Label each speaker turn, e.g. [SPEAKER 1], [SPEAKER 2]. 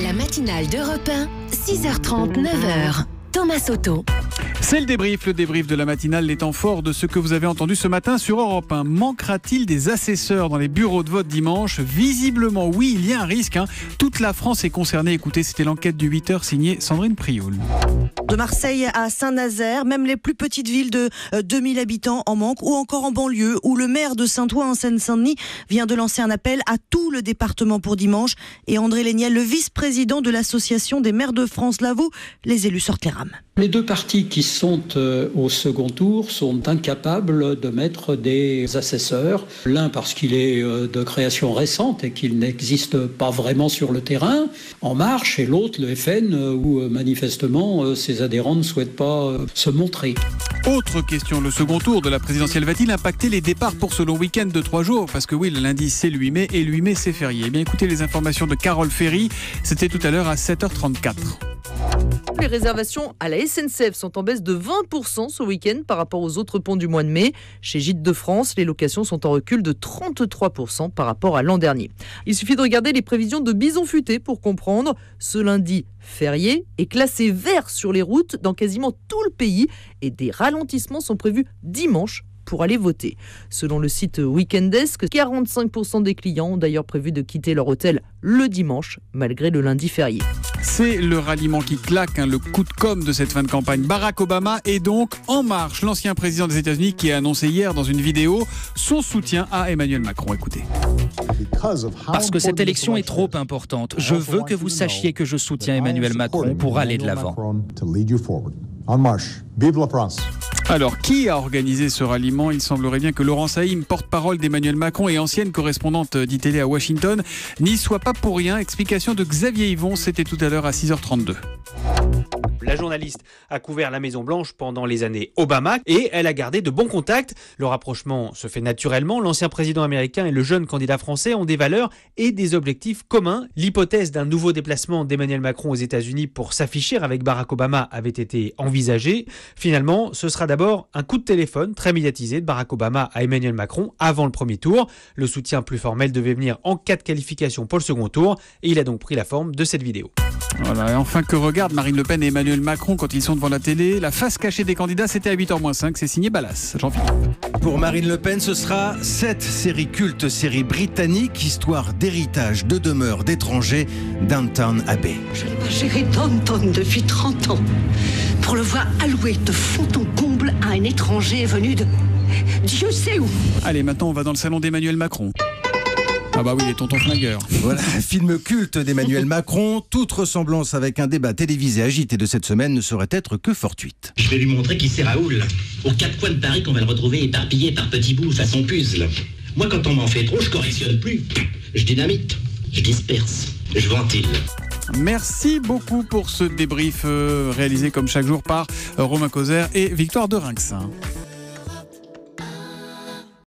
[SPEAKER 1] La matinale d'Europe 1, 6h30, 9h. Thomas Soto.
[SPEAKER 2] C'est le débrief de la matinale, les temps forts de ce que vous avez entendu ce matin sur Europe 1. Manquera-t-il des assesseurs dans les bureaux de vote dimanche ? Visiblement, oui, il y a un risque. Toute la France est concernée. Écoutez, c'était l'enquête du 8h signée Sandrine Prioul.
[SPEAKER 3] De Marseille à Saint-Nazaire, même les plus petites villes de 2000 habitants en manquent, ou encore en banlieue, où le maire de Saint-Ouen en Seine-Saint-Denis vient de lancer un appel à tout le département pour dimanche. Et André Léniel, le vice-président de l'association des maires de France, l'avoue, les élus sortent les rames.
[SPEAKER 4] Les deux partis qui sont au second tour sont incapables de mettre des assesseurs. L'un parce qu'il est de création récente et qu'il n'existe pas vraiment sur le terrain, En Marche, et l'autre, le FN, où manifestement ses adhérents ne souhaitent pas se montrer.
[SPEAKER 2] Autre question, le second tour de la présidentielle va-t-il impacter les départs pour ce long week-end de 3 jours ? Parce que oui, le lundi c'est le 8 mai et le 8 mai c'est férié. Eh bien écoutez les informations de Carole Ferry, c'était tout à l'heure à 7h34.
[SPEAKER 5] Les réservations à la SNCF sont en baisse de 20% ce week-end par rapport aux autres ponts du mois de mai. Chez Gîtes de France, les locations sont en recul de 33% par rapport à l'an dernier. Il suffit de regarder les prévisions de Bison Futé pour comprendre. Ce lundi férié est classé vert sur les routes dans quasiment tout le pays et des ralentissements sont prévus dimanche pour aller voter. Selon le site Weekendesk, 45% des clients ont d'ailleurs prévu de quitter leur hôtel le dimanche, malgré le lundi férié.
[SPEAKER 2] C'est le ralliement qui claque, le coup de com' de cette fin de campagne. Barack Obama est donc en marche. L'ancien président des États-Unis qui a annoncé hier dans une vidéo son soutien à Emmanuel Macron. Écoutez.
[SPEAKER 6] Parce que cette élection est trop importante. Je veux que vous sachiez que je soutiens Emmanuel Macron pour aller de l'avant.
[SPEAKER 7] En marche. Vive la France.
[SPEAKER 2] Alors, qui a organisé ce ralliement ? Il semblerait bien que Laurence Haïm, porte-parole d'Emmanuel Macron et ancienne correspondante d'ITélé à Washington, n'y soit pas pour rien. Explication de Xavier Yvon, c'était tout à l'heure à 6h32.
[SPEAKER 8] La journaliste a couvert la Maison-Blanche pendant les années Obama et elle a gardé de bons contacts. Le rapprochement se fait naturellement. L'ancien président américain et le jeune candidat français ont des valeurs et des objectifs communs. L'hypothèse d'un nouveau déplacement d'Emmanuel Macron aux États-Unis pour s'afficher avec Barack Obama avait été envisagée. Finalement, ce sera d'abord un coup de téléphone très médiatisé de Barack Obama à Emmanuel Macron avant le premier tour. Le soutien plus formel devait venir en cas de qualification pour le second tour et il a donc pris la forme de cette vidéo.
[SPEAKER 2] Voilà, et enfin, que regardent Marine Le Pen et Emmanuel Macron quand ils sont devant la télé ? La face cachée des candidats, c'était à 8h-5, c'est signé Ballas. Jean-Philippe.
[SPEAKER 9] Pour Marine Le Pen, ce sera cette série culte, série britannique, histoire d'héritage, de demeure d'étrangers, Downton Abbey.
[SPEAKER 10] Je n'ai pas géré Downton depuis 30 ans. Pour le voir alloué de fond en comble à un étranger venu de Dieu sait où.
[SPEAKER 2] Allez, maintenant on va dans le salon d'Emmanuel Macron. Ah bah oui, les tontons flingueurs.
[SPEAKER 9] Voilà, film culte d'Emmanuel Macron. Toute ressemblance avec un débat télévisé agité de cette semaine ne saurait être que fortuite.
[SPEAKER 11] Je vais lui montrer qui c'est Raoul. Aux 4 coins de Paris qu'on va le retrouver éparpillé par petits bouts façon puzzle. Moi, quand on m'en fait trop, je correctionne plus. Je dynamite, je disperse, je ventile.
[SPEAKER 2] Merci beaucoup pour ce débrief réalisé comme chaque jour par Romain Causer et Victoire de Rinxin.